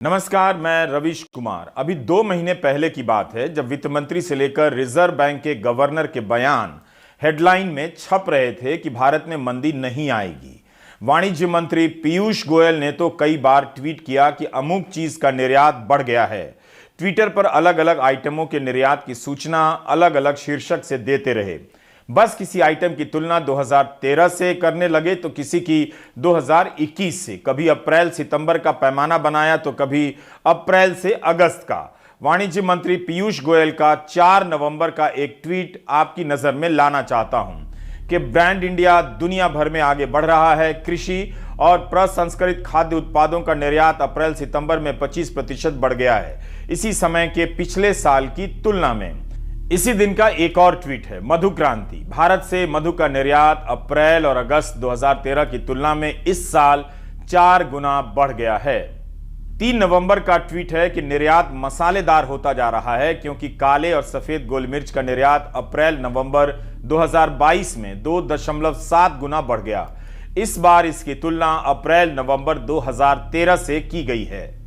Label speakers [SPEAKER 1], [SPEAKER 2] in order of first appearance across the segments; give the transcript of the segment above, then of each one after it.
[SPEAKER 1] नमस्कार, मैं रविश कुमार। अभी 2 महीने पहले की बात है जब वित्त मंत्री से लेकर रिजर्व बैंक के गवर्नर के बयान हेडलाइन में छप रहे थे कि भारत में मंदी नहीं आएगी। वाणिज्य मंत्री पीयूष गोयल ने तो कई बार ट्वीट किया कि अमुक चीज का निर्यात बढ़ गया है। ट्विटर पर अलग अलग आइटमों के निर्यात की सूचना अलग अलग शीर्षक से देते रहे। बस किसी आइटम की तुलना 2013 से करने लगे तो किसी की 2021 से, कभी अप्रैल सितंबर का पैमाना बनाया तो कभी अप्रैल से अगस्त का। वाणिज्य मंत्री पीयूष गोयल का 4 नवंबर का एक ट्वीट आपकी नजर में लाना चाहता हूं कि ब्रांड इंडिया दुनिया भर में आगे बढ़ रहा है। कृषि और प्रसंस्करित खाद्य उत्पादों का निर्यात अप्रैल सितंबर में 25% बढ़ गया है, इसी समय के पिछले साल की तुलना में। इसी दिन का एक और ट्वीट है मधु क्रांति। भारत से मधु का निर्यात अप्रैल और अगस्त 2013 की तुलना में इस साल 4 गुना बढ़ गया है। 3 नवंबर का ट्वीट है कि निर्यात मसालेदार होता जा रहा है क्योंकि काले और सफेद गोल मिर्च का निर्यात अप्रैल नवंबर 2022 में 2.7 गुना बढ़ गया। इस बार इसकी तुलना अप्रैल नवंबर 2013 से की गई है।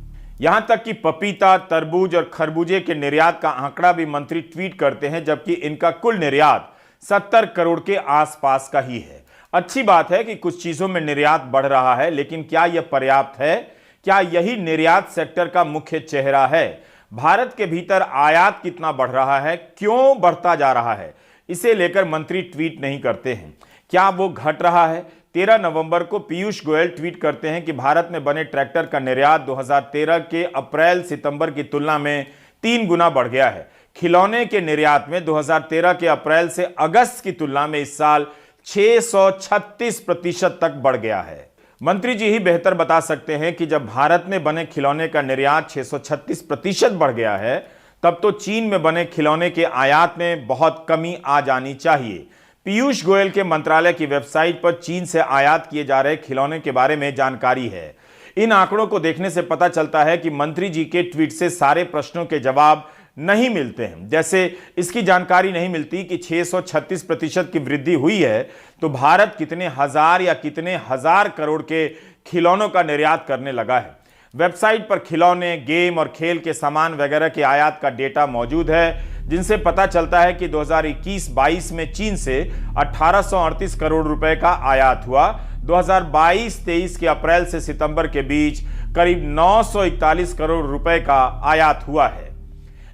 [SPEAKER 1] यहां तक कि पपीता, तरबूज और खरबूजे के निर्यात का आंकड़ा भी मंत्री ट्वीट करते हैं, जबकि इनका कुल निर्यात 70 करोड़ के आसपास का ही है। अच्छी बात है कि कुछ चीजों में निर्यात बढ़ रहा है, लेकिन क्या यह पर्याप्त है? क्या यही निर्यात सेक्टर का मुख्य चेहरा है? भारत के भीतर आयात कितना बढ़ रहा है, क्यों बढ़ता जा रहा है, इसे लेकर मंत्री ट्वीट नहीं करते हैं। क्या वो घट रहा है? 13 नवंबर को पीयूष गोयल ट्वीट करते हैं कि भारत में बने ट्रैक्टर का निर्यात 2013 के अप्रैल सितंबर की तुलना में 3 गुना बढ़ गया है। खिलौने के निर्यात में 2013 के अप्रैल से अगस्त की तुलना में इस साल 636% तक बढ़ गया है। मंत्री जी ही बेहतर बता सकते हैं कि जब भारत में बने खिलौने का निर्यात 636% बढ़ गया है, तब तो चीन में बने खिलौने के आयात में बहुत कमी आ जानी चाहिए। पीयूष गोयल के मंत्रालय की वेबसाइट पर चीन से आयात किए जा रहे खिलौने के बारे में जानकारी है। इन आंकड़ों को देखने से पता चलता है कि मंत्री जी के ट्वीट से सारे प्रश्नों के जवाब नहीं मिलते हैं। जैसे इसकी जानकारी नहीं मिलती कि 636% की वृद्धि हुई है तो भारत कितने हजार या कितने हजार करोड़ के खिलौनों का निर्यात करने लगा है। वेबसाइट पर खिलौने, गेम और खेल के सामान वगैरह के आयात का डेटा मौजूद है, जिनसे पता चलता है कि 2021-22 में चीन से 1838 करोड़ रुपए का आयात हुआ। 2022-23 के अप्रैल से सितंबर के बीच करीब 941 करोड़ रुपए का आयात हुआ है।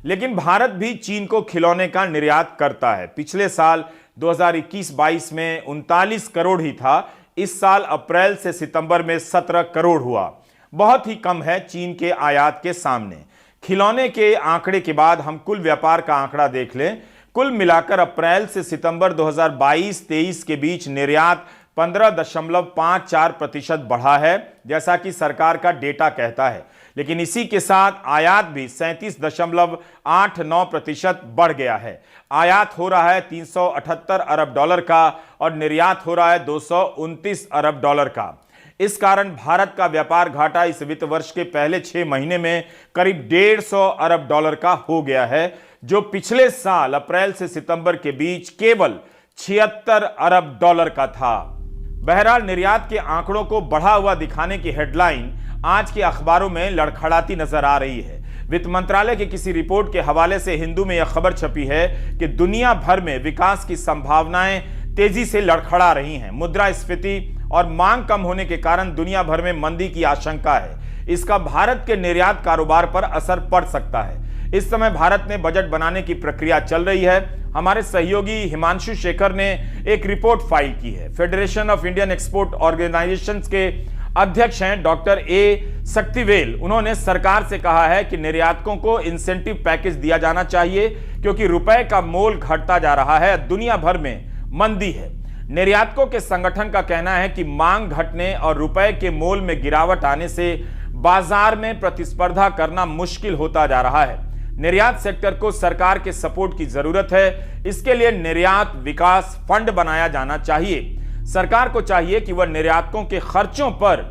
[SPEAKER 1] लेकिन भारत भी चीन को खिलौने का निर्यात करता है। पिछले साल 2021-22 में 39 करोड़ ही था। इस साल अप्रैल से सितंबर में 17 करोड़ हुआ। बहुत ही कम है चीन के आयात के सामने। खिलौने के आंकड़े के बाद हम कुल व्यापार का आंकड़ा देख लें। कुल मिलाकर अप्रैल से सितंबर 2022-23 के बीच निर्यात 15.54% बढ़ा है, जैसा कि सरकार का डेटा कहता है। लेकिन इसी के साथ आयात भी 37.89% बढ़ गया है। आयात हो रहा है 378 अरब डॉलर का और निर्यात हो रहा है 229 अरब डॉलर का। इस कारण भारत का व्यापार घाटा इस वित्त वर्ष के पहले 6 महीने में करीब 150 अरब डॉलर का हो गया है, जो पिछले साल अप्रैल से सितंबर के बीच केवल 76 अरब डॉलर का था। बहरहाल निर्यात के आंकड़ों को बढ़ा हुआ दिखाने की हेडलाइन आज के अखबारों में लड़खड़ाती नजर आ रही है। वित्त मंत्रालय की किसी रिपोर्ट के हवाले से हिंदू में यह खबर छपी है कि दुनिया भर में विकास की संभावनाएं तेजी से लड़खड़ा रही हैं। मुद्रास्फीति और मांग कम होने के कारण दुनिया भर में मंदी की आशंका है। इसका भारत के निर्यात कारोबार पर असर पड़ सकता है। इस समय भारत में बजट बनाने की प्रक्रिया चल रही है। हमारे सहयोगी हिमांशु शेखर ने एक रिपोर्ट फाइल की है। Federation of Indian export organisations के अध्यक्ष हैं डॉक्टर ए शक्तिवेल। उन्होंने सरकार से कहा है कि निर्यातकों को इंसेंटिव पैकेज दिया जाना चाहिए क्योंकि रुपए का मोल घटता जा रहा है। दुनिया भर में मंदी है। निर्यातकों के संगठन का कहना है कि मांग घटने और रुपए के मोल में गिरावट आने से बाजार में प्रतिस्पर्धा करना मुश्किल होता जा रहा है। निर्यात सेक्टर को सरकार के सपोर्ट की जरूरत है। इसके लिए निर्यात विकास फंड बनाया जाना चाहिए। सरकार को चाहिए कि वह निर्यातकों के खर्चों पर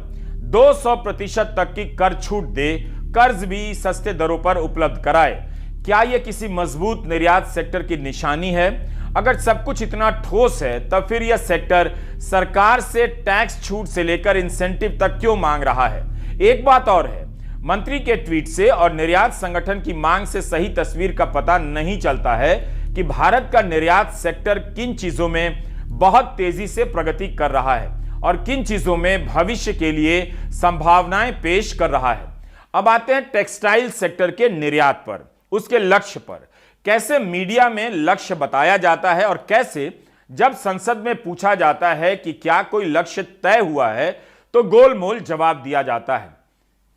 [SPEAKER 1] 200% तक की कर छूट दे, कर्ज भी सस्ते दरों पर उपलब्ध कराए। क्या यह किसी मजबूत निर्यात सेक्टर की निशानी है? अगर सब कुछ इतना ठोस है, तब फिर यह सेक्टर सरकार से टैक्स छूट से लेकर इंसेंटिव तक क्यों मांग रहा है? एक बात और है, मंत्री के ट्वीट से और निर्यात संगठन की मांग से सही तस्वीर का पता नहीं चलता है कि भारत का निर्यात सेक्टर किन चीजों में बहुत तेजी से प्रगति कर रहा है और किन चीजों में भविष्य के लिए संभावनाएं पेश कर रहा है। अब आते हैं टेक्सटाइल सेक्टर के निर्यात पर, उसके लक्ष्य पर। कैसे मीडिया में लक्ष्य बताया जाता है और कैसे जब संसद में पूछा जाता है कि क्या कोई लक्ष्य तय हुआ है तो गोलमोल जवाब दिया जाता है।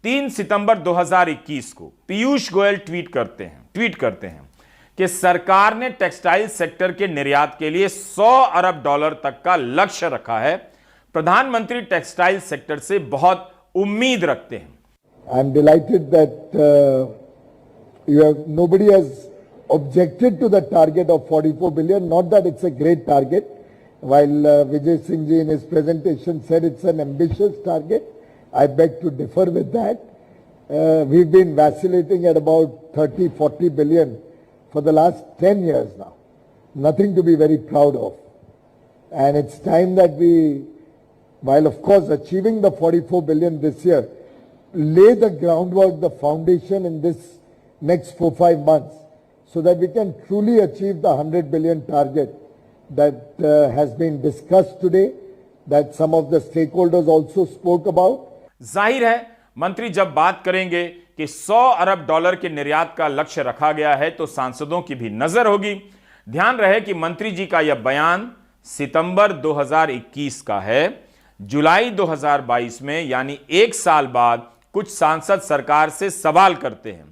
[SPEAKER 1] 3 सितंबर 2021 को पीयूष गोयल ट्वीट करते हैं कि सरकार ने टेक्सटाइल सेक्टर के निर्यात के लिए $100 अरब तक का लक्ष्य रखा है। प्रधानमंत्री टेक्सटाइल सेक्टर से बहुत उम्मीद रखते हैं।
[SPEAKER 2] I am delighted that nobody has objected to the target of 44 billion. Not that it's a great target. While Vijay Singh ji in his presentation said it's an ambitious target, I beg to differ with that. We've been vacillating at about 30-40 billion for the last 10 years now. Nothing to be very proud of. And it's time that we, while of course achieving the 44 billion this year, lay the groundwork, the foundation in this next 4-5 months so that we can truly achieve the 100 billion target that has been discussed today, that some of the stakeholders also spoke about.
[SPEAKER 1] जाहिर है मंत्री जब बात करेंगे कि $100 अरब के निर्यात का लक्ष्य रखा गया है तो सांसदों की भी नजर होगी। ध्यान रहे कि मंत्री जी का यह बयान सितंबर 2021 का है। जुलाई 2022 में यानी 1 साल बाद कुछ सांसद सरकार से सवाल करते हैं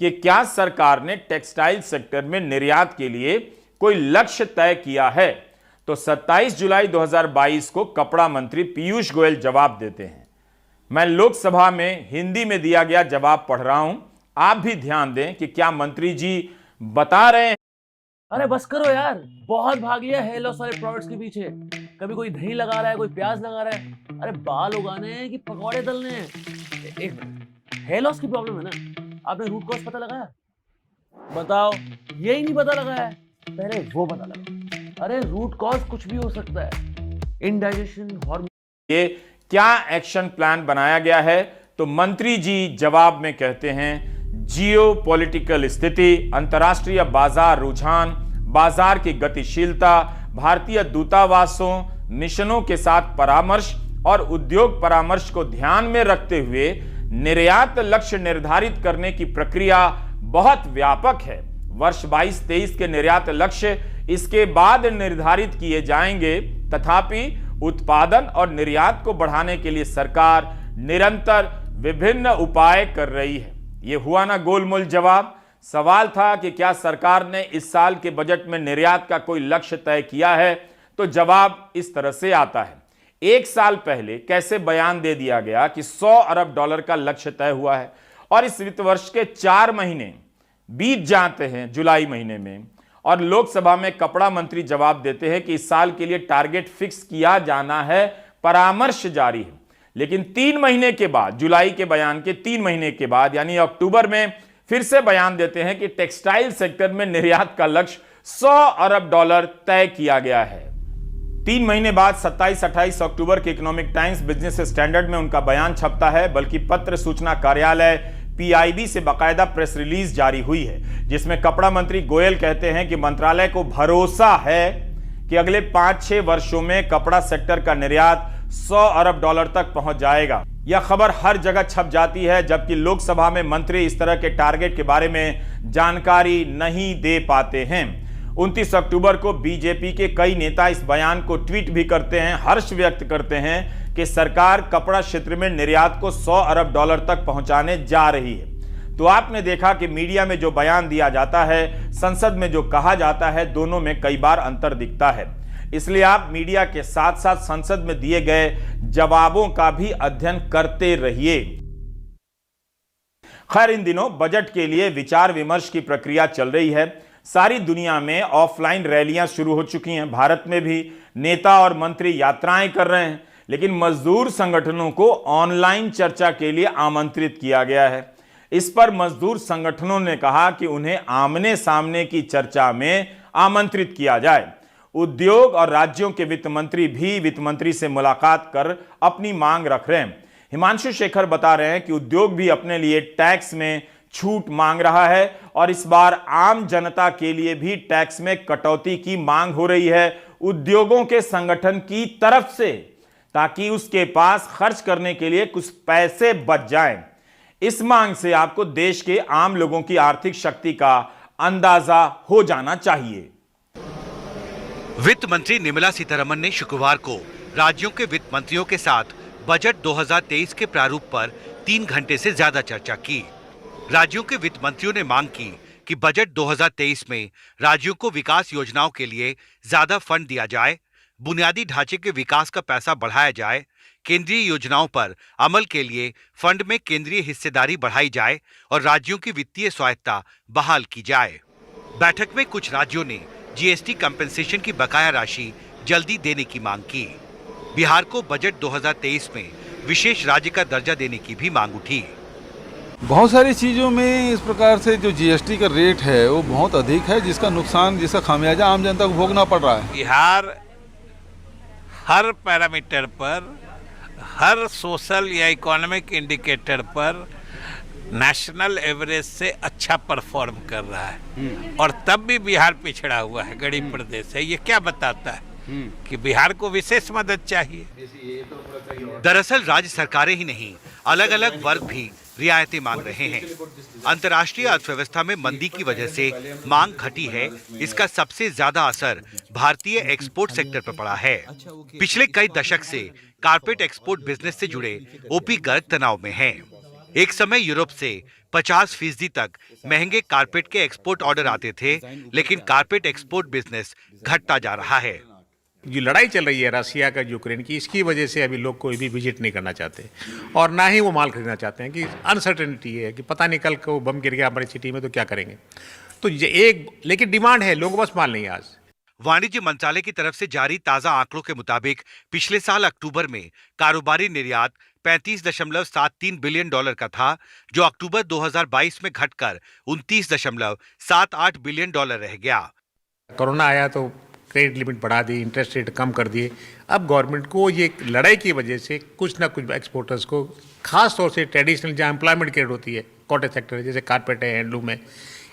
[SPEAKER 1] कि क्या सरकार ने टेक्सटाइल सेक्टर में निर्यात के लिए कोई लक्ष्य तय किया है। तो 27 जुलाई 2022 को कपड़ा मंत्री पीयूष गोयल जवाब देते हैं। मैं लोकसभा में हिंदी में दिया गया जवाब पढ़ रहा हूं, आप भी ध्यान दें कि क्या मंत्री जी बता रहे हैं।
[SPEAKER 3] अरे बस करो यार, बहुत भाग लिया हेयर लॉस वाले प्रोडक्ट्स के पीछे। कभी कोई दही लगा रहा है, कोई प्याज लगा रहा है। अरे बाल उगाने हैं कि पकौड़े तलने हैं। एक मिनट, हेयर लॉस की प्रॉब्लम है ना, आपने रूट कॉज पता लगाया? बताओ, यही नहीं पता लगाया है, पहले वो पता लगा। अरे रूट कॉज कुछ भी हो सकता है, इंडाइजेशन, हार्मोन।
[SPEAKER 1] ये क्या एक्शन प्लान बनाया गया है? तो मंत्री जी जवाब में कहते हैं जियो पॉलिटिकल स्थिति, अंतर्राष्ट्रीय बाजार रुझान, बाजार की गतिशीलता, भारतीय दूतावासों, मिशनों के साथ परामर्श और उद्योग परामर्श को ध्यान में रखते हुए निर्यात लक्ष्य निर्धारित करने की प्रक्रिया बहुत व्यापक है। वर्ष 22-23 के निर्यात लक्ष्य इसके बाद निर्धारित किए जाएंगे। तथापि उत्पादन और निर्यात को बढ़ाने के लिए सरकार निरंतर विभिन्न उपाय कर रही है। यह हुआ ना गोलमोल जवाब। सवाल था कि क्या सरकार ने इस साल के बजट में निर्यात का कोई लक्ष्य तय किया है, तो जवाब इस तरह से आता है। 1 साल पहले कैसे बयान दे दिया गया कि $100 अरब का लक्ष्य तय हुआ है और इस वित्त वर्ष के 4 महीने बीत जाते हैं जुलाई महीने में, और लोकसभा में कपड़ा मंत्री जवाब देते हैं कि इस साल के लिए टारगेट फिक्स किया जाना है, परामर्श जारी है। लेकिन 3 महीने के बाद, जुलाई के बयान के 3 महीने के बाद यानी अक्टूबर में फिर से बयान देते हैं कि टेक्सटाइल सेक्टर में निर्यात का लक्ष्य $100 अरब तय किया गया है। 3 महीने बाद 27-28 अक्टूबर के इकोनॉमिक टाइम्स बिजनेस स्टैंडर्ड में उनका बयान छपता है, बल्कि पत्र सूचना कार्यालय पीआईबी से बाकायदा प्रेस रिलीज जारी हुई है, जिसमें कपड़ा मंत्री गोयल कहते हैं कि मंत्रालय को भरोसा है कि अगले 5-6 वर्षों में कपड़ा सेक्टर का निर्यात $100 अरब तक पहुंच जाएगा। यह खबर हर जगह छप जाती है, जबकि लोकसभा में मंत्री इस तरह के टारगेट के बारे में जानकारी नहीं दे पाते हैं। 29 अक्टूबर को बीजेपी के कई नेता इस बयान को ट्वीट भी करते हैं, हर्ष व्यक्त करते हैं कि सरकार कपड़ा क्षेत्र में निर्यात को $100 अरब तक पहुंचाने जा रही है। तो आपने देखा कि मीडिया में जो बयान दिया जाता है, संसद में जो कहा जाता है, दोनों में कई बार अंतर दिखता है। इसलिए आप मीडिया के साथ साथ संसद में दिए गए जवाबों का भी अध्ययन करते रहिए। खैर, इन दिनों बजट के लिए विचार विमर्श की प्रक्रिया चल रही है। सारी दुनिया में ऑफलाइन रैलियां शुरू हो चुकी हैं, भारत में भी नेता और मंत्री यात्राएं कर रहे हैं, लेकिन मजदूर संगठनों को ऑनलाइन चर्चा के लिए आमंत्रित किया गया है। इस पर मजदूर संगठनों ने कहा कि उन्हें आमने सामने की चर्चा में आमंत्रित किया जाए। उद्योग और राज्यों के वित्त मंत्री भी वित्त मंत्री से मुलाकात कर अपनी मांग रख रहे हैं। हिमांशु शेखर बता रहे हैं कि उद्योग भी अपने लिए टैक्स में छूट मांग रहा है और इस बार आम जनता के लिए भी टैक्स में कटौती की मांग हो रही है उद्योगों के संगठन की तरफ से, ताकि उसके पास खर्च करने के लिए कुछ पैसे बच जाएं। इस मांग से आपको देश के आम लोगों की आर्थिक शक्ति का अंदाजा हो जाना चाहिए।
[SPEAKER 4] वित्त मंत्री निर्मला सीतारमण ने शुक्रवार को राज्यों के वित्त मंत्रियों के साथ बजट 2023 के प्रारूप पर 3 घंटे से ज्यादा चर्चा की। राज्यों के वित्त मंत्रियों ने मांग की कि बजट 2023 में राज्यों को विकास योजनाओं के लिए ज्यादा फंड दिया जाए, बुनियादी ढांचे के विकास का पैसा बढ़ाया जाए, केंद्रीय योजनाओं पर अमल के लिए फंड में केंद्रीय हिस्सेदारी बढ़ाई जाए और राज्यों की वित्तीय स्वायत्ता बहाल की जाए। बैठक में कुछ राज्यों ने जीएसटी कंपेंसेशन की बकाया राशि जल्दी देने की मांग की। बिहार को बजट 2023 में विशेष राज्य का दर्जा देने की भी मांग उठी।
[SPEAKER 5] बहुत सारी चीज़ों में इस प्रकार से जो जीएसटी का रेट है वो बहुत अधिक है, जिसका नुकसान, जिसका खामियाजा आम जनता को भोगना पड़ रहा है।
[SPEAKER 6] बिहार हर पैरामीटर पर, हर सोशल या इकोनॉमिक इंडिकेटर पर नेशनल एवरेज से अच्छा परफॉर्म कर रहा है और तब भी बिहार पिछड़ा हुआ है, गरीब प्रदेश है। ये क्या बताता है कि बिहार को विशेष मदद चाहिए।
[SPEAKER 4] दरअसल राज्य सरकारें ही नहीं, अलग अलग वर्ग भी रियायतें मांग रहे हैं। अंतर्राष्ट्रीय अर्थव्यवस्था में मंदी की वजह से मांग घटी है। इसका सबसे ज्यादा असर भारतीय एक्सपोर्ट सेक्टर पर पड़ा है। पिछले कई दशक से कारपेट एक्सपोर्ट बिजनेस से जुड़े ओपी गर्ग तनाव में हैं। एक समय यूरोप से 50% तक महंगे कारपेट के एक्सपोर्ट ऑर्डर आते थे, लेकिन कारपेट एक्सपोर्ट बिजनेस घटता जा रहा है।
[SPEAKER 7] जो लड़ाई चल रही है रसिया का यूक्रेन की, इसकी वजह से अभी लोग कोई भी विजिट नहीं करना चाहते और ना ही वो माल खरीदना चाहते हैं कि अनसर्टेनिटी है कि पता नहीं कल को बम गिर गया हमारी सिटी में तो क्या करेंगे। तो ये एक, लेकिन डिमांड है, लोगों के पास माल नहीं है आज।
[SPEAKER 4] वाणिज्य मंत्रालय की तरफ से जारी ताजा आंकड़ों के मुताबिक पिछले साल अक्टूबर में कारोबारी निर्यात $35.73 बिलियन का था, जो अक्टूबर 2022 में घटकर $29.78 बिलियन रह गया।
[SPEAKER 7] कोरोना आया तो क्रेडिट लिमिट बढ़ा दी, इंटरेस्ट रेट कम कर दिए। अब गवर्नमेंट को ये लड़ाई की वजह से कुछ ना कुछ एक्सपोर्टर्स को, खास तौर से ट्रेडिशनल जहाँ एम्प्लॉयमेंट क्रिएट होती है, कॉटेज सेक्टर है, जैसे कारपेट है, हैंडलूम है,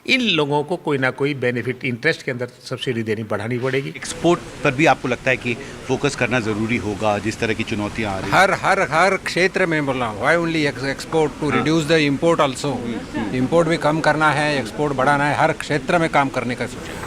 [SPEAKER 7] इन लोगों को कोई ना कोई बेनिफिट इंटरेस्ट के अंदर सब्सिडी देनी बढ़ानी पड़ेगी।
[SPEAKER 8] एक्सपोर्ट पर भी आपको लगता है कि फोकस करना जरूरी होगा, जिस तरह की चुनौतियां आ रही हैं?
[SPEAKER 9] हर क्षेत्र में बोल रहा हूँ। Why only export, to reduce the import also. Import भी कम करना है, एक्सपोर्ट बढ़ाना है, हर क्षेत्र में काम करने का सोचा।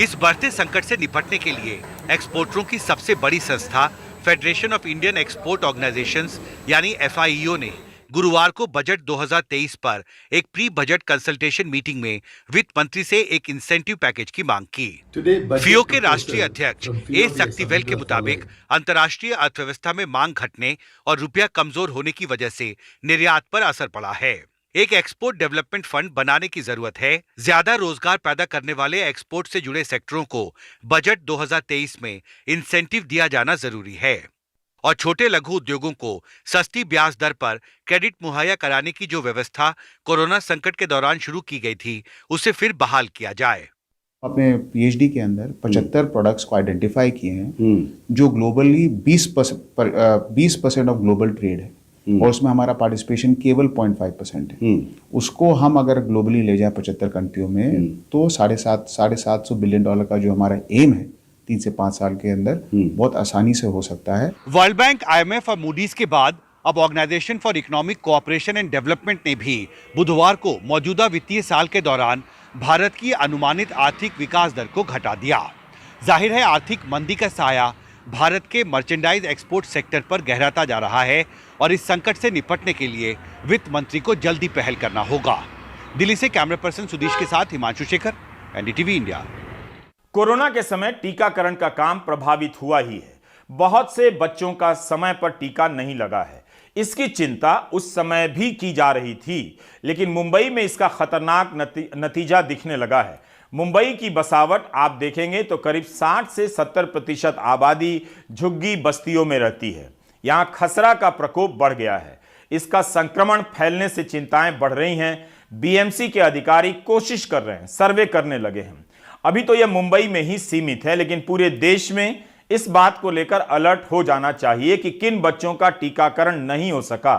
[SPEAKER 4] इस बढ़ते संकट से निपटने के लिए एक्सपोर्टरों की सबसे बड़ी संस्था federation of Indian export organisations यानी FIEO ने गुरुवार को बजट 2023 पर एक प्री बजट कंसल्टेशन मीटिंग में वित्त मंत्री से एक इंसेंटिव पैकेज की मांग की। FIEO के राष्ट्रीय अध्यक्ष ए शक्तिवेल के मुताबिक अंतर्राष्ट्रीय अर्थव्यवस्था में मांग घटने और रुपया कमजोर होने की वजह से निर्यात पर असर पड़ा है। एक एक्सपोर्ट डेवलपमेंट फंड बनाने की जरूरत है। ज्यादा रोजगार पैदा करने वाले एक्सपोर्ट से जुड़े सेक्टरों को बजट 2023 में इंसेंटिव दिया जाना जरूरी है और छोटे लघु उद्योगों को सस्ती ब्याज दर पर क्रेडिट मुहैया कराने की जो व्यवस्था कोरोना संकट के दौरान शुरू की गई थी, उसे फिर बहाल किया जाए।
[SPEAKER 10] अपने PhD के अंदर 75 प्रोडक्ट्स को आइडेंटिफाई किए हैं जो ग्लोबली 20% ऑफ ग्लोबल ट्रेड है और उसमें हमारा पार्टिसिपेशन केवल 0.5% है। उसको हम अगर ग्लोबली ले जाए 75 कंट्रियों में तो $750 बिलियन का जो हमारा एम है 3 से 5 साल के अंदर बहुत आसानी से हो सकता है।
[SPEAKER 4] वर्ल्ड बैंक, IMF और मूडीज के बाद अब organisation for economic cooperation and development ने भी बुधवार को मौजूदा वित्तीय साल के दौरान भारत की अनुमानित आर्थिक विकास दर को घटा दिया। जाहिर है आर्थिक मंदी का साया भारत के मर्चेंडाइज एक्सपोर्ट सेक्टर पर गहराता जा रहा है और इस संकट से निपटने के लिए वित्त मंत्री को जल्दी पहल करना होगा। दिल्ली से कैमरा पर्सन सुदेश के साथ Himanshu Shekhar, NDTV India.
[SPEAKER 1] Corona के समय टीकाकरण का काम प्रभावित हुआ ही है। बहुत से बच्चों का समय पर टीका नहीं लगा है। इसकी चिंता उस समय भी की जा रही थी, लेकिन मुंबई में इसका खतरनाक नतीजा दिखने लगा है। मुंबई की बसावट आप देखेंगे तो करीब 60 से 70% आबादी झुग्गी बस्तियों में रहती है। यहाँ खसरा का प्रकोप बढ़ गया है। इसका संक्रमण फैलने से चिंताएं बढ़ रही हैं। BMC के अधिकारी कोशिश कर रहे हैं, सर्वे करने लगे हैं। अभी तो यह मुंबई में ही सीमित है, लेकिन पूरे देश में इस बात को लेकर अलर्ट हो जाना चाहिए कि किन बच्चों का टीकाकरण नहीं हो सका।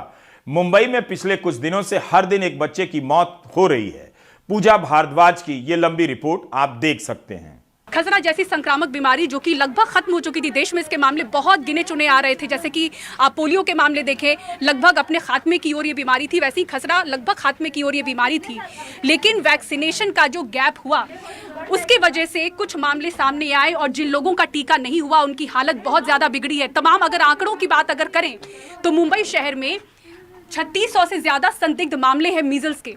[SPEAKER 1] मुंबई में पिछले कुछ दिनों से हर दिन एक बच्चे की मौत हो रही है। पूजा भारद्वाज की यह लंबी रिपोर्ट आप देख सकते हैं।
[SPEAKER 11] खसरा जैसी संक्रामक बीमारी जो कि लगभग खत्म हो चुकी थी, देश में इसके मामले बहुत गिने चुने आ रहे थे। जैसे कि आप पोलियो के मामले देखें, लगभग अपने खात्मे की ओर ये बीमारी थी, वैसे ही खसरा लगभग खात्मे की ओर ये बीमारी थी। लेकिन वैक्सीनेशन का जो गैप हुआ उसकी वजह से कुछ मामले सामने आए और जिन लोगों का टीका नहीं हुआ उनकी हालत बहुत ज़्यादा बिगड़ी है। तमाम अगर आंकड़ों की बात अगर करें तो मुंबई शहर में 3600 से ज़्यादा संदिग्ध मामले हैं मीजल्स के।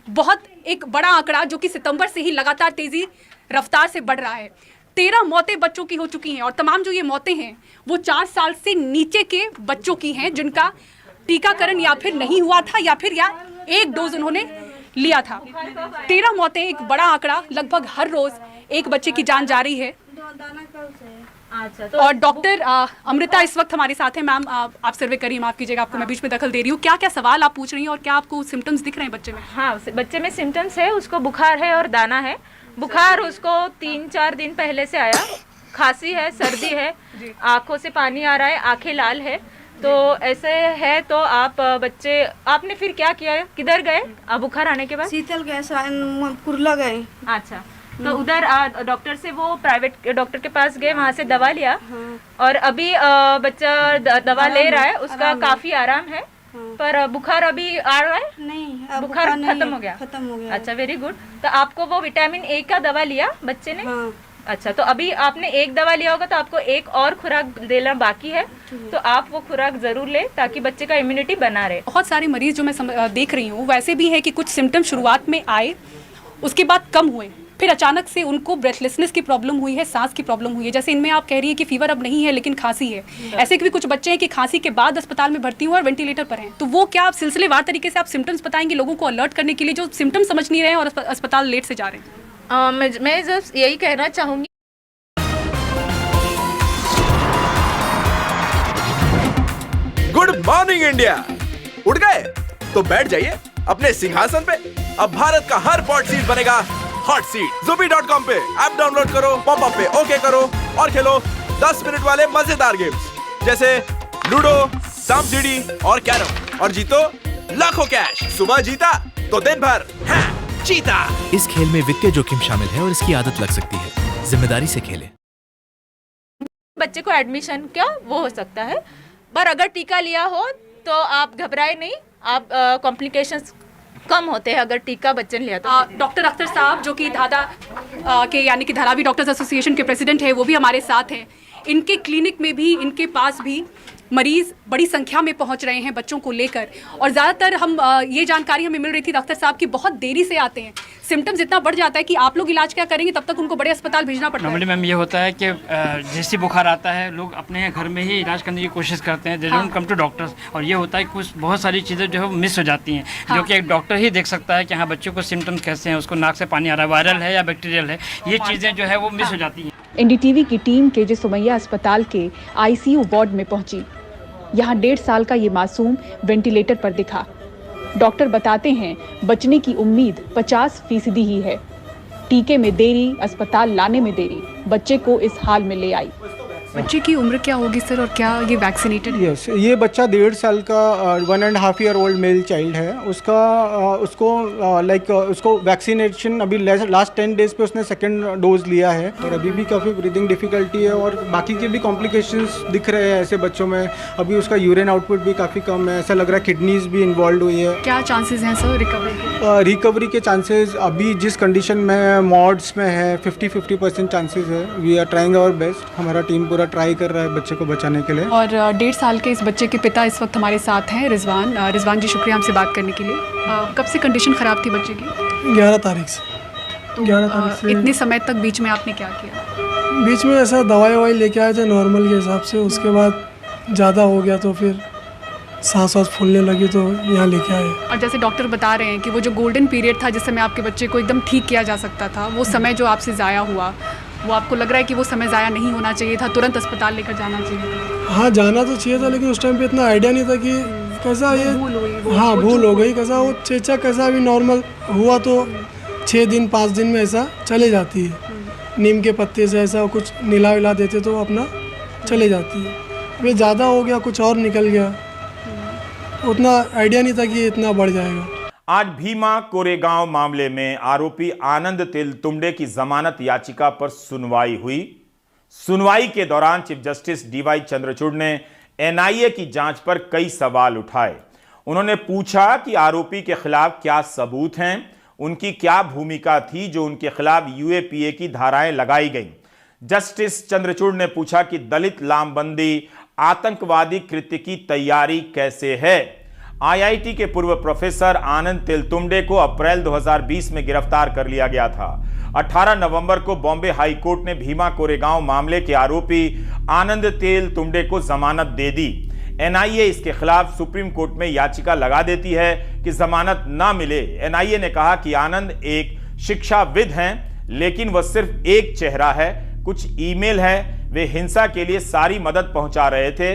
[SPEAKER 11] बहुत एक बड़ा आंकड़ा जो कि सितंबर से ही लगातार तेजी रफ्तार से बढ़ रहा है। 13 मौतें बच्चों की हो चुकी हैं और तमाम जो ये मौतें हैं वो 4 साल से नीचे के बच्चों की हैं जिनका टीकाकरण या फिर नहीं हुआ था या एक डोज उन्होंने लिया था। 13 मौतें, एक बड़ा आंकड़ा। लगभग हर रोज एक बच्चे की जान जा रही है। और डॉक्टर अमृता इस वक्त हमारे साथ हैं। मैम, आप सर्वे करिए, माफ कीजिएगा आपको मैं बीच में दखल दे रही हूँ। क्या क्या सवाल आप पूछ रही हैं और क्या आपको सिम्टम्स दिख रहे हैं बच्चे में?
[SPEAKER 12] हाँ, बच्चे में सिम्टम्स है, उसको बुखार है और दाना है। बुखार उसको 3-4 दिन पहले से आया, खांसी है, सर्दी है, आंखों से पानी आ रहा है, आंखें लाल है। तो ऐसे है तो आप बच्चे, आपने फिर क्या किया, किधर गए बुखार आने के बाद?
[SPEAKER 13] शीतल गए, कुर्ला गए।
[SPEAKER 12] अच्छा, तो उधर डॉक्टर से, वो प्राइवेट डॉक्टर के पास गए, वहाँ से दवा लिया। और अभी बच्चा दवा ले रहा है, उसका काफी आराम है। पर बुखार अभी आ रहा है?
[SPEAKER 13] नहीं,
[SPEAKER 12] बुखार खत्म हो गया। अच्छा, वेरी गुड। तो आपको वो विटामिन ए का दवा लिया बच्चे ने? अच्छा, तो अभी आपने एक दवा लिया होगा तो आपको एक और खुराक देना बाकी है, तो आप वो खुराक जरूर लें ताकि बच्चे का इम्यूनिटी बना रहे।
[SPEAKER 11] बहुत सारे मरीज जो मैं देख रही हूँ वैसे भी है कि कुछ सिम्टम शुरुआत में आए, उसके बाद कम हुए, फिर अचानक से उनको ब्रेथलेसनेस की प्रॉब्लम हुई है, सांस की प्रॉब्लम हुई है। जैसे इनमें आप कह रही है कि फीवर अब नहीं है लेकिन खांसी है। ऐसे भी कुछ बच्चे हैं कि खांसी के बाद अस्पताल में भर्ती हुए और वेंटिलेटर पर हैं। तो वो क्या आप सिलसिलेवार तरीके से आप सिम्टम्स बताएंगे लोगों को अलर्ट करने के लिए जो सिम्टम्स समझ नहीं रहे हैं और अस्पताल लेट से जा रहे हैं?
[SPEAKER 12] मैं जब यही कहना चाहूँगी,
[SPEAKER 14] गुड मॉर्निंग इंडिया। उठ गए तो बैठ जाइए अपने सिंहासन पे। अब भारत का हर पॉट सीट बनेगा हॉट सीट। Zubi.com पे ऐप डाउनलोड करो, पॉप अप पे ओके करो और खेलो 10 मिनट वाले मजेदार गेम्स जैसे लूडो, सांप सीढ़ी और कैरम, और जीतो लाखों कैश। सुबह जीता तो दिन भर जीता।
[SPEAKER 15] इस खेल में वित्तीय जोखिम शामिल है और इसकी आदत लग सकती है। जिम्मेदारी से खेलें।
[SPEAKER 12] बच्चे को एडमिशन क्या वो हो सकता है, पर अगर टीका लिया हो तो आप घबराए नहीं, आप कॉम्प्लिकेशंस कम होते हैं अगर टीका बच्चे ने लिया तो।
[SPEAKER 11] डॉक्टर अख्तर साहब जो कि धादा के यानी कि धारावी डॉक्टर्स एसोसिएशन के प्रेसिडेंट है, वो भी हमारे साथ हैं। इनके क्लिनिक में भी, इनके पास भी मरीज बड़ी संख्या में पहुंच रहे हैं बच्चों को लेकर। और ज़्यादातर हम ये जानकारी हमें मिल रही थी डॉक्टर साहब की बहुत देरी से आते हैं। सिम्टम्स इतना बढ़ जाता है कि आप लोग इलाज क्या करेंगे, तब तक उनको बड़े अस्पताल भेजना पड़ता है।
[SPEAKER 16] नॉर्मली मैम ये होता है कि जैसे बुखार आता है लोग अपने घर में ही इलाज करने की कोशिश करते हैं, they don't come to doctors. और ये होता है कि कुछ बहुत सारी चीज़ें जो है वो मिस हो जाती हैं, जो कि एक डॉक्टर ही देख सकता है कि हाँ बच्चों को सिम्टम्स कैसे हैं, उसको नाक से पानी आ रहा है, वायरल है या बैक्टीरियल है, ये चीज़ें जो है वो मिस हो जाती हैं।
[SPEAKER 17] एनडीटीवी की टीम KJ सोमैया अस्पताल के ICU वार्ड में पहुंची। यहाँ 1.5 साल का ये मासूम वेंटिलेटर पर दिखा। डॉक्टर बताते हैं बचने की उम्मीद 50% ही है। टीके में देरी, अस्पताल लाने में देरी बच्चे को इस हाल में ले आई।
[SPEAKER 11] बच्चे की उम्र क्या होगी सर, और क्या ये वैक्सीनेटेड?
[SPEAKER 18] यस, ये बच्चा 1.5 साल का 1.5 ईयर ओल्ड मेल चाइल्ड है। उसको वैक्सीनेशन अभी लास्ट 10 डेज पे उसने 2nd डोज लिया है और अभी भी काफ़ी ब्रीदिंग डिफ़िकल्टी है और बाकी के भी कॉम्प्लिकेशंस दिख रहे हैं ऐसे बच्चों में। अभी उसका यूरिन आउटपुट भी काफ़ी कम है, ऐसा लग रहा है किडनीज भी इन्वॉल्व हुई है।
[SPEAKER 11] क्या चांसेस हैं सर रिकवरी के?
[SPEAKER 18] रिकवरी के चांसेस अभी जिस कंडीशन में मॉड्स में है 50% चांसेस है। We are trying our best, हमारा टीम पूरा ट्राई कर रहा है बच्चे को बचाने के लिए।
[SPEAKER 11] और 1.5 साल के इस बच्चे के पिता इस वक्त हमारे साथ हैं, रिजवान जी, शुक्रिया हमसे बात करने के लिए। कब से कंडीशन ख़राब थी बच्चे की?
[SPEAKER 19] 11 तारीख से।
[SPEAKER 11] तो 11 तारीख से। इतने समय तक बीच में आपने क्या किया?
[SPEAKER 19] बीच में ऐसा दवाई लेके आए थे नॉर्मल के हिसाब से, उसके बाद ज़्यादा हो गया तो फिर सांस फूलने लगी तो यहाँ लेके आए।
[SPEAKER 11] और जैसे डॉक्टर बता रहे हैं कि वो जो गोल्डन पीरियड था जिस समय आपके बच्चे को एकदम ठीक किया जा सकता था, वो समय जो आपसे ज़ाया हुआ, वो आपको लग रहा है कि वो समय ज़ाया नहीं होना चाहिए था, तुरंत अस्पताल लेकर जाना चाहिए?
[SPEAKER 19] हाँ, जाना तो चाहिए था, लेकिन उस टाइम पे इतना आइडिया नहीं था कि कैसा ये भूल हो गई कैसा वो चेचा कैसा भी नॉर्मल हुआ तो 6 दिन 5 दिन में ऐसा चले जाती है। नीम के पत्ते से ऐसा कुछ नीला विला देते तो अपना चले जाती है। अब ये ज़्यादा हो गया, कुछ और निकल गया, उतना आइडिया नहीं था कि ये इतना बढ़ जाएगा।
[SPEAKER 1] आज भीमा कोरेगांव मामले में आरोपी आनंद तेलतुंबडे की जमानत याचिका पर सुनवाई हुई। सुनवाई के दौरान चीफ जस्टिस डीवाई चंद्रचूड़ ने एनआईए की जांच पर कई सवाल उठाए। उन्होंने पूछा कि आरोपी के खिलाफ क्या सबूत हैं, उनकी क्या भूमिका थी जो उनके खिलाफ यूएपीए की धाराएं लगाई गईं। जस्टिस चंद्रचूड़ ने पूछा कि दलित लामबंदी आतंकवादी कृत्य की तैयारी कैसे है। आईआईटी के पूर्व प्रोफेसर आनंद तेलतुंबडे को अप्रैल 2020 में गिरफ्तार कर लिया गया था। 18 नवंबर को बॉम्बे हाई कोर्ट ने भीमा कोरेगांव मामले के आरोपी आनंद तेलतुंबडे को जमानत दे दी। एनआईए इसके खिलाफ सुप्रीम कोर्ट में याचिका लगा देती है कि जमानत ना मिले। एनआईए ने कहा कि आनंद एक शिक्षाविद हैं, लेकिन वह सिर्फ एक चेहरा है। कुछ ईमेल है, वे हिंसा के लिए सारी मदद पहुंचा रहे थे।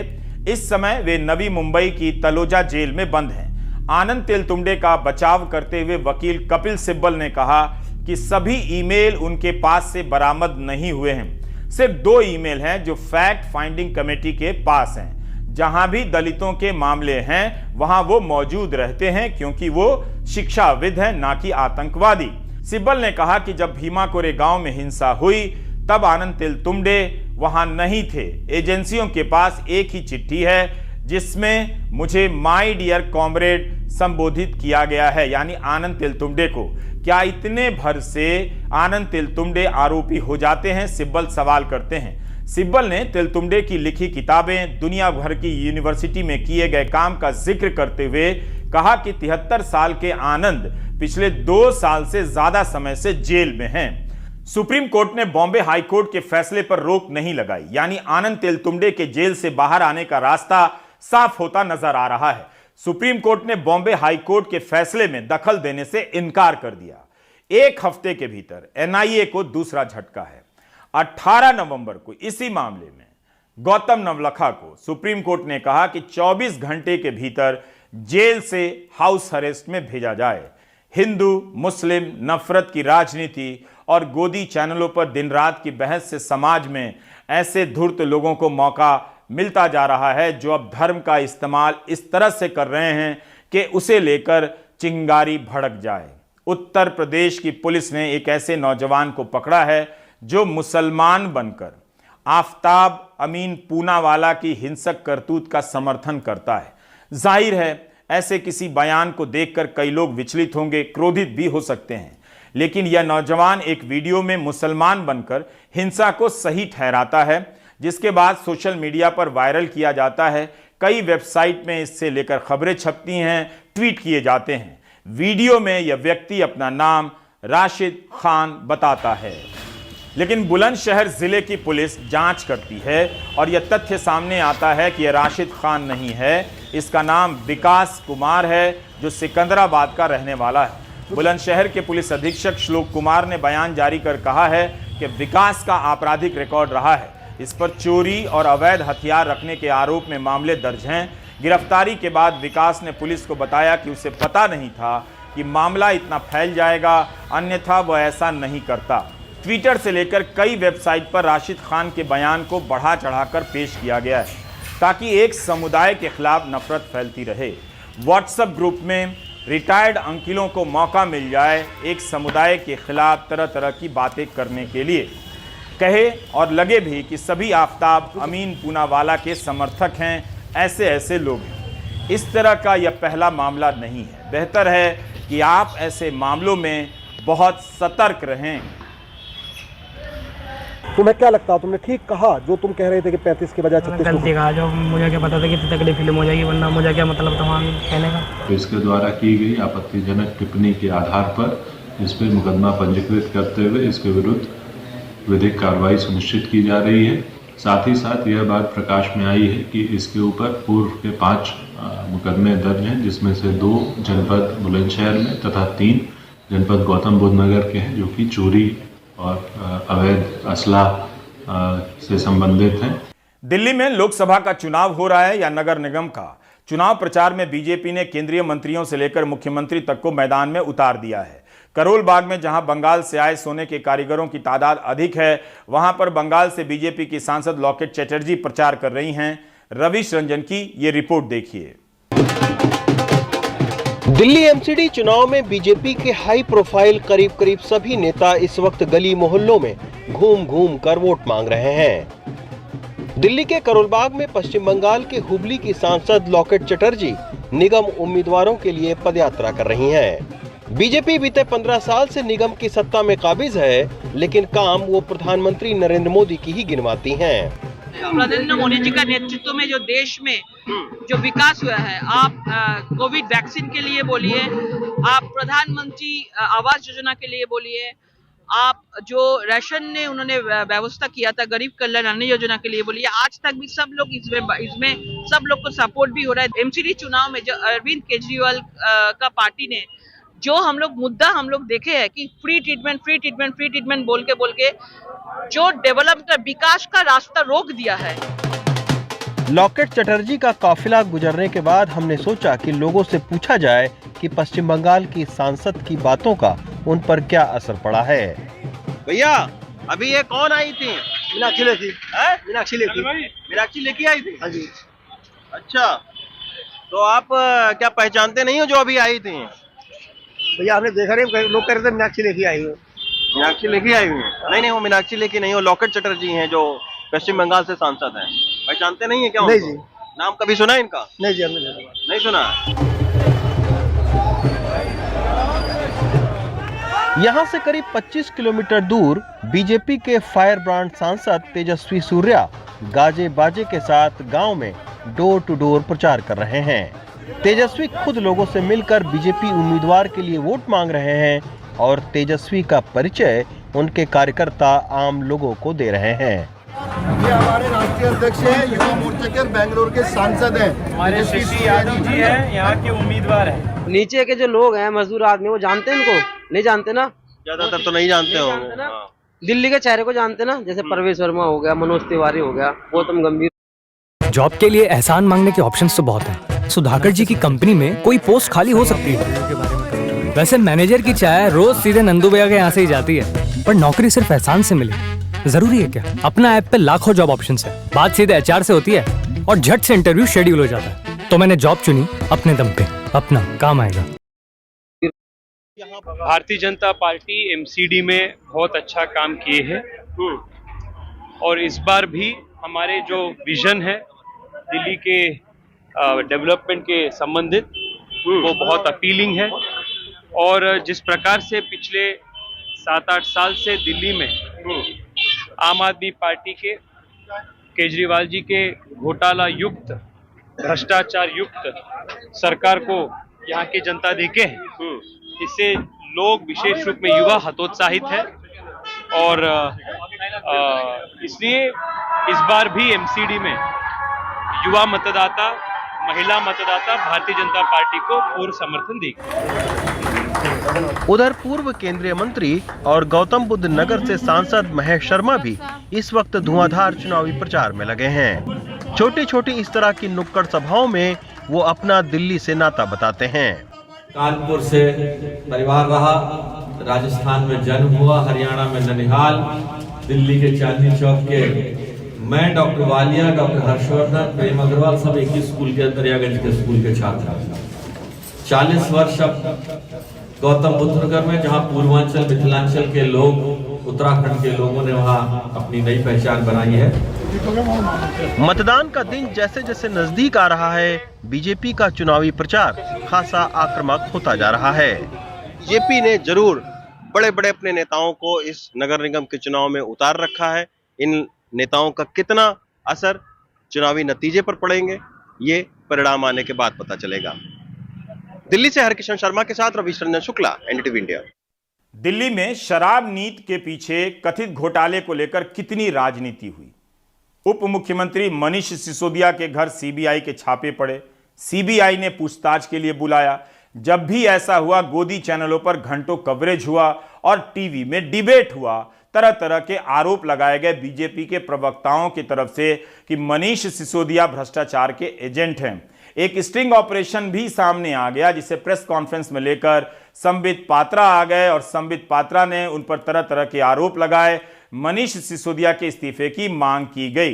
[SPEAKER 1] इस समय वे नवी मुंबई की तलोजा जेल में बंद हैं। आनंद तेलतुंबडे का बचाव करते हुए वकील कपिल सिब्बल ने कहा कि सभी ईमेल उनके पास से बरामद नहीं हुए हैं। सिर्फ 2 ईमेल हैं जो फैक्ट फाइंडिंग कमेटी के पास हैं। जहां भी दलितों के मामले हैं वहां वो मौजूद रहते हैं, क्योंकि वो शिक्षाविद हैं, ना कि आतंकवादी। सिब्बल ने कहा कि जब भीमा कोरेगांव में हिंसा हुई तब आनंद तेलतुंबडे वहां नहीं थे। एजेंसियों के पास एक ही चिट्ठी है जिसमें मुझे माय डियर कॉमरेड संबोधित किया गया है, यानी आनंद तेलतुंबडे को। क्या इतने भर से आनंद तेलतुंबडे आरोपी हो जाते हैं, सिब्बल सवाल करते हैं। सिब्बल ने तेलतुंबडे की लिखी किताबें, दुनिया भर की यूनिवर्सिटी में किए गए काम का जिक्र करते हुए कहा कि 73 साल के आनंद पिछले 2 साल से ज्यादा समय से जेल में हैं। सुप्रीम कोर्ट ने बॉम्बे हाई कोर्ट के फैसले पर रोक नहीं लगाई, यानी आनंद तेलतुंबडे के जेल से बाहर आने का रास्ता साफ होता नजर आ रहा है। सुप्रीम कोर्ट ने बॉम्बे हाई कोर्ट के फैसले में दखल देने से इनकार कर दिया। 1 हफ्ते के भीतर एनआईए को दूसरा झटका है। 18 नवंबर को इसी मामले में गौतम नवलखा को सुप्रीम कोर्ट ने कहा कि 24 घंटे के भीतर जेल से हाउस अरेस्ट में भेजा जाए। हिंदू मुस्लिम नफरत की राजनीति और गोदी चैनलों पर दिन रात की बहस से समाज में ऐसे धूर्त लोगों को मौका मिलता जा रहा है जो अब धर्म का इस्तेमाल इस तरह से कर रहे हैं कि उसे लेकर चिंगारी भड़क जाए। उत्तर प्रदेश की पुलिस ने एक ऐसे नौजवान को पकड़ा है जो मुसलमान बनकर आफ्ताब अमीन पूनावाला की हिंसक करतूत का समर्थन करता है। जाहिर है ऐसे किसी बयान को देखकर कई लोग विचलित होंगे, क्रोधित भी हो सकते हैं, लेकिन यह नौजवान एक वीडियो में मुसलमान बनकर हिंसा को सही ठहराता है, जिसके बाद सोशल मीडिया पर वायरल किया जाता है। कई वेबसाइट में इससे लेकर खबरें छपती हैं, ट्वीट किए जाते हैं। वीडियो में यह व्यक्ति अपना नाम राशिद खान बताता है, लेकिन बुलंदशहर जिले की पुलिस जांच करती है और यह तथ्य सामने आता है कि यह राशिद खान नहीं है, इसका नाम विकास कुमार है जो सिकंदराबाद का रहने वाला है। बुलंदशहर के पुलिस अधीक्षक श्लोक कुमार ने बयान जारी कर कहा है कि विकास का आपराधिक रिकॉर्ड रहा है। इस पर चोरी और अवैध हथियार रखने के आरोप में मामले दर्ज हैं। गिरफ्तारी के बाद विकास ने पुलिस को बताया कि उसे पता नहीं था कि मामला इतना फैल जाएगा, अन्यथा वह ऐसा नहीं करता। ट्विटर से लेकर कई वेबसाइट पर राशिद खान के बयान को बढ़ा चढ़ाकर पेश किया गया है ताकि एक समुदाय के खिलाफ नफरत फैलती रहे। व्हाट्सएप ग्रुप में रिटायर्ड अंकिलों को मौका मिल जाए एक समुदाय के खिलाफ तरह तरह की बातें करने के लिए। कहे और लगे भी कि सभी आफ्ताब अमीन पूनावाला के समर्थक हैं, ऐसे लोग हैं। इस तरह का यह पहला मामला नहीं है। बेहतर है कि आप ऐसे मामलों में बहुत सतर्क रहें।
[SPEAKER 20] तुम्हें क्या लगता है, तुमने ठीक कहा जो तुम कह रहे थे कि 35 के बजाय 36?
[SPEAKER 16] गलती कहा, जो मुझे क्या पता था कि इतनी तकलीफ फिल्म हो जाएगी, वरना मुझे क्या मतलब था वहाँ कहने का।
[SPEAKER 21] इसके द्वारा की गई आपत्तिजनक टिप्पणी के आधार पर इस पर मुकदमा पंजीकृत करते हुए इसके विरुद्ध विधिक कार्रवाई सुनिश्चित की जा रही है। साथ ही साथ यह बात प्रकाश में आई है कि इसके ऊपर पूर्व के 5 मुकदमे दर्ज हैं, जिसमें से 2 जनपद बुलंदशहर में तथा 3 जनपद गौतम बुद्ध नगर के हैं, जो कि चोरी और अवैध असला से संबंधित हैं।
[SPEAKER 1] दिल्ली में लोकसभा का चुनाव हो रहा है या नगर निगम का। चुनाव प्रचार में बीजेपी ने केंद्रीय मंत्रियों से लेकर मुख्यमंत्री तक को मैदान में उतार दिया है। करोल बाग में जहां बंगाल से आए सोने के कारीगरों की तादाद अधिक है, वहां पर बंगाल से बीजेपी की सांसद लॉकेट चटर्जी प्रचार कर रही हैं। रविश रंजन की ये रिपोर्ट देखिए।
[SPEAKER 2] दिल्ली एमसीडी चुनाव में बीजेपी के हाई प्रोफाइल करीब सभी नेता इस वक्त गली मोहल्लों में घूम घूम कर वोट मांग रहे हैं। दिल्ली के करोलबाग में पश्चिम बंगाल के हुबली की सांसद लॉकेट चटर्जी निगम उम्मीदवारों के लिए पदयात्रा कर रही हैं। बीजेपी बीते 15 साल से निगम की सत्ता में काबिज है, लेकिन काम वो प्रधानमंत्री नरेंद्र मोदी की ही गिनवाती हैं।
[SPEAKER 22] प्रधानमंत्री मोदी जी का नेतृत्व में जो देश में जो विकास हुआ है, आप कोविड वैक्सीन के लिए बोलिए, आप प्रधानमंत्री आवास योजना के लिए बोलिए, आप जो राशन ने उन्होंने व्यवस्था किया था गरीब कल्याण अन्न योजना के लिए बोलिए, आज तक भी सब लोग इसमें सब लोग को सपोर्ट भी हो रहा है। एमसीडी चुनाव में जो अरविंद केजरीवाल का पार्टी ने जो हम लोग देखे हैं कि फ्री ट्रीटमेंट बोल के जो डेवलपमेंट विकास का रास्ता रोक दिया है।
[SPEAKER 2] लॉकेट चटर्जी का काफिला गुजरने के बाद हमने सोचा कि लोगों से पूछा जाए कि पश्चिम बंगाल की सांसद की बातों का उन पर क्या असर पड़ा है। भैया, अभी ये कौन आई थी? मीनाक्षी लेखी आई थी। हाँ जी। अच्छा, तो आप क्या पहचानते नहीं हो जो अभी आई थी?
[SPEAKER 20] भैया आपने देखा नहीं, लोग कह रहे थे मीनाक्षी लेखी आई है।
[SPEAKER 2] मीनाक्षी लेखी आई हुई है? नहीं, वो मीनाक्षी लेखी नहीं हो, लॉकेट चटर्जी हैं जो पश्चिम बंगाल से सांसद हैं। पहचानते नहीं है क्या?
[SPEAKER 20] नहीं जी।
[SPEAKER 2] नाम कभी सुना है इनका?
[SPEAKER 20] नहीं जी, हमने
[SPEAKER 2] नहीं सुना। यहाँ से करीब 25 किलोमीटर दूर बीजेपी के फायर ब्रांड सांसद तेजस्वी सूर्या गाजे बाजे के साथ गांव में डोर टू डोर प्रचार कर रहे हैं। तेजस्वी खुद लोगों से मिलकर बीजेपी उम्मीदवार के लिए वोट मांग रहे हैं और तेजस्वी का परिचय उनके कार्यकर्ता आम लोगों को दे रहे हैं।
[SPEAKER 20] ये हमारे राष्ट्रीय अध्यक्ष हैं, युवा मोर्चा के बेंगलोर के सांसद हैं,
[SPEAKER 23] हमारे शशि यादव जी हैं, यहाँ के उम्मीदवार हैं।
[SPEAKER 24] नीचे के जो लोग हैं, मजदूर आदमी, वो जानते हैं इनको? नहीं जानते ना,
[SPEAKER 2] ज्यादातर तो नहीं जानते होंगे।
[SPEAKER 24] दिल्ली के चेहरे को जानते ना, जैसे परवेश वर्मा हो गया, मनोज तिवारी हो गया, गौतम गंभीर।
[SPEAKER 25] जॉब के लिए एहसान मांगने के ऑप्शंस तो बहुत हैं। सुधाकर जी की कंपनी में कोई पोस्ट खाली हो सकती है। वैसे मैनेजर की चाय रोज सीधे नंदू भैया के यहाँ से ही जाती है, पर नौकरी सिर्फ एहसान से मिले जरूरी है क्या? अपना ऐप पे लाखों जॉब ऑप्शंस है, बात सीधे एचआर से होती है और झट से इंटरव्यू शेड्यूल हो जाता है। तो मैंने जॉब चुनी अपने दम पे, अपना काम आएगा।
[SPEAKER 26] भारतीय जनता पार्टी एमसीडी में बहुत अच्छा काम किए हैं और इस बार भी हमारे जो विजन है दिल्ली के डेवलपमेंट के संबंधित वो बहुत अपीलिंग है। और जिस प्रकार से पिछले 7-8 साल से दिल्ली में आम आदमी पार्टी के केजरीवाल जी के घोटाला युक्त भ्रष्टाचार युक्त सरकार को यहाँ की जनता देखे हैं, इससे लोग विशेष रूप में युवा हतोत्साहित है और इसलिए इस बार भी एमसीडी में युवा मतदाता, महिला मतदाता भारतीय जनता पार्टी को पूर्ण समर्थन देगी।
[SPEAKER 2] उधर पूर्व केंद्रीय मंत्री और गौतम बुद्ध नगर से सांसद महेश शर्मा भी इस वक्त धुआंधार चुनावी प्रचार में लगे हैं। छोटी छोटी इस तरह की नुक्कड़ सभाओं में वो अपना दिल्ली से नाता बताते हैं।
[SPEAKER 27] कानपुर से परिवार रहा, राजस्थान में जन्म हुआ, हरियाणा में ननिहाल, दिल्ली के चांदनी चौक के मैं, डॉक्टर वालिया, डॉक्टर हर्षवर्धन, प्रेम अग्रवाल सब एक ही स्कूल के दरियागंज के स्कूल के छात्र हैं। 40 वर्ष अब गौतम बुद्ध नगर में, जहाँ पूर्वांचल मिथिलांचल के लोग, उत्तराखंड के लोगों ने वहाँ अपनी नई पहचान बनाई है।
[SPEAKER 2] मतदान का दिन जैसे जैसे नजदीक आ रहा है, बीजेपी का चुनावी प्रचार खासा आक्रामक होता जा रहा है। बीजेपी ने जरूर बड़े बड़े अपने नेताओं को इस नगर निगम के चुनाव में उतार रखा है। इन नेताओं का कितना असर चुनावी नतीजे पर पड़ेंगे, ये परिणाम आने के बाद पता चलेगा। दिल्ली से हरकिशन शर्मा के साथ रविश रंजन शुक्ला, एनडीटीवी इंडिया।
[SPEAKER 1] दिल्ली में शराब नीति के पीछे कथित घोटाले को लेकर कितनी राजनीति हुई। उप मुख्यमंत्री मनीष सिसोदिया के घर सीबीआई के छापे पड़े, सीबीआई ने पूछताछ के लिए बुलाया। जब भी ऐसा हुआ, गोदी चैनलों पर घंटों कवरेज हुआ और टीवी में डिबेट हुआ। तरह तरह के आरोप लगाए गए बीजेपी के प्रवक्ताओं की तरफ से कि मनीष सिसोदिया भ्रष्टाचार के एजेंट हैं। एक स्टिंग ऑपरेशन भी सामने आ गया, जिसे प्रेस कॉन्फ्रेंस में लेकर संबित पात्रा आ गए और संबित पात्रा ने उन पर तरह तरह के आरोप लगाए। मनीष सिसोदिया के इस्तीफे की मांग की गई।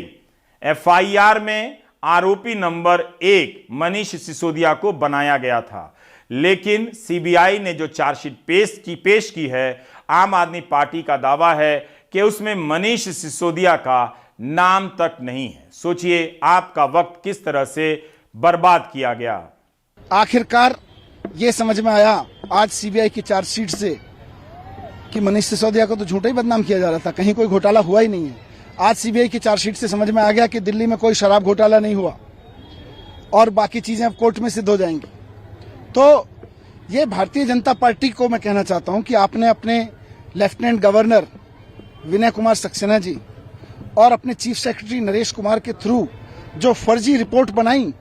[SPEAKER 1] एफआईआर में आरोपी नंबर 1 मनीष सिसोदिया को बनाया गया था, लेकिन सीबीआई ने जो चार्जशीट पेश की है, आम आदमी पार्टी का दावा है कि उसमें मनीष सिसोदिया का नाम तक नहीं है। सोचिए आपका वक्त किस तरह से बर्बाद किया गया।
[SPEAKER 20] आखिरकार ये समझ में आया आज सीबीआई की चार्जशीट से कि मनीष सिसोदिया को तो झूठा ही बदनाम किया जा रहा था, कहीं कोई घोटाला हुआ ही नहीं है। आज सीबीआई की चार्जशीट से समझ में आ गया कि दिल्ली में कोई शराब घोटाला नहीं हुआ और बाकी चीजें अब कोर्ट में सिद्ध हो जाएंगी। तो ये भारतीय जनता पार्टी को मैं कहना चाहता हूं कि आपने अपने लेफ्टिनेंट गवर्नर विनय कुमार सक्सेना जी और अपने चीफ सेक्रेटरी नरेश कुमार के थ्रू जो फर्जी रिपोर्ट बनाई,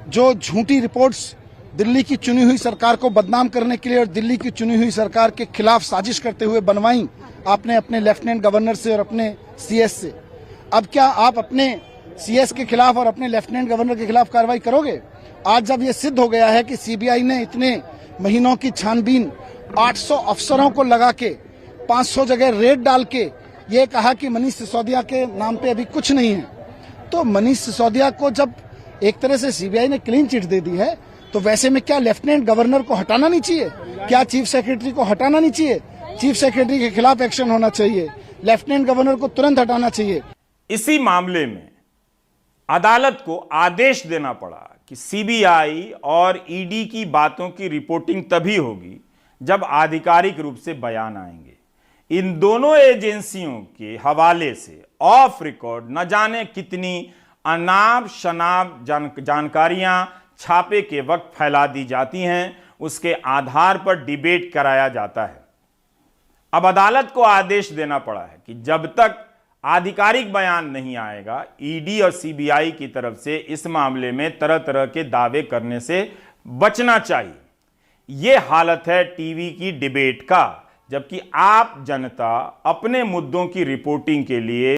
[SPEAKER 20] जो झूठी रिपोर्ट्स दिल्ली की चुनी हुई सरकार को बदनाम करने के लिए और दिल्ली की चुनी हुई सरकार के खिलाफ साजिश करते हुए बनवाई आपने अपने लेफ्टिनेंट गवर्नर से और अपने सीएस से। अब क्या आप अपने सीएस के खिलाफ और अपने लेफ्टिनेंट गवर्नर के खिलाफ कार्रवाई करोगे? आज जब ये सिद्ध हो गया है कि सीबीआई ने इतने महीनों की छानबीन 800 अफसरों को लगा के 500 जगह रेड डाल के ये कहा कि मनीष सिसोदिया के नाम पे अभी कुछ नहीं है, तो मनीष सिसोदिया को जब एक तरह से सीबीआई ने क्लीन चिट दे दी है, तो वैसे में क्या लेफ्टिनेंट गवर्नर को हटाना नहीं चाहिए? क्या चीफ सेक्रेटरी को हटाना नहीं चाहिए? चीफ सेक्रेटरी के खिलाफ एक्शन होना चाहिए, लेफ्टिनेंट गवर्नर को तुरंत हटाना चाहिए।
[SPEAKER 1] इसी मामले में अदालत को आदेश देना पड़ा कि सीबीआई और ईडी की बातों की रिपोर्टिंग तभी होगी जब आधिकारिक रूप से बयान आएंगे। इन दोनों एजेंसियों के हवाले से ऑफ रिकॉर्ड न जाने कितनी अनाप शनाप जानकारियां छापे के वक्त फैला दी जाती हैं, उसके आधार पर डिबेट कराया जाता है। अब अदालत को आदेश देना पड़ा है कि जब तक आधिकारिक बयान नहीं आएगा, ईडी और सीबीआई की तरफ से इस मामले में तरह तरह के दावे करने से बचना चाहिए। यह हालत है टीवी की डिबेट का, जबकि आप जनता अपने मुद्दों की रिपोर्टिंग के लिए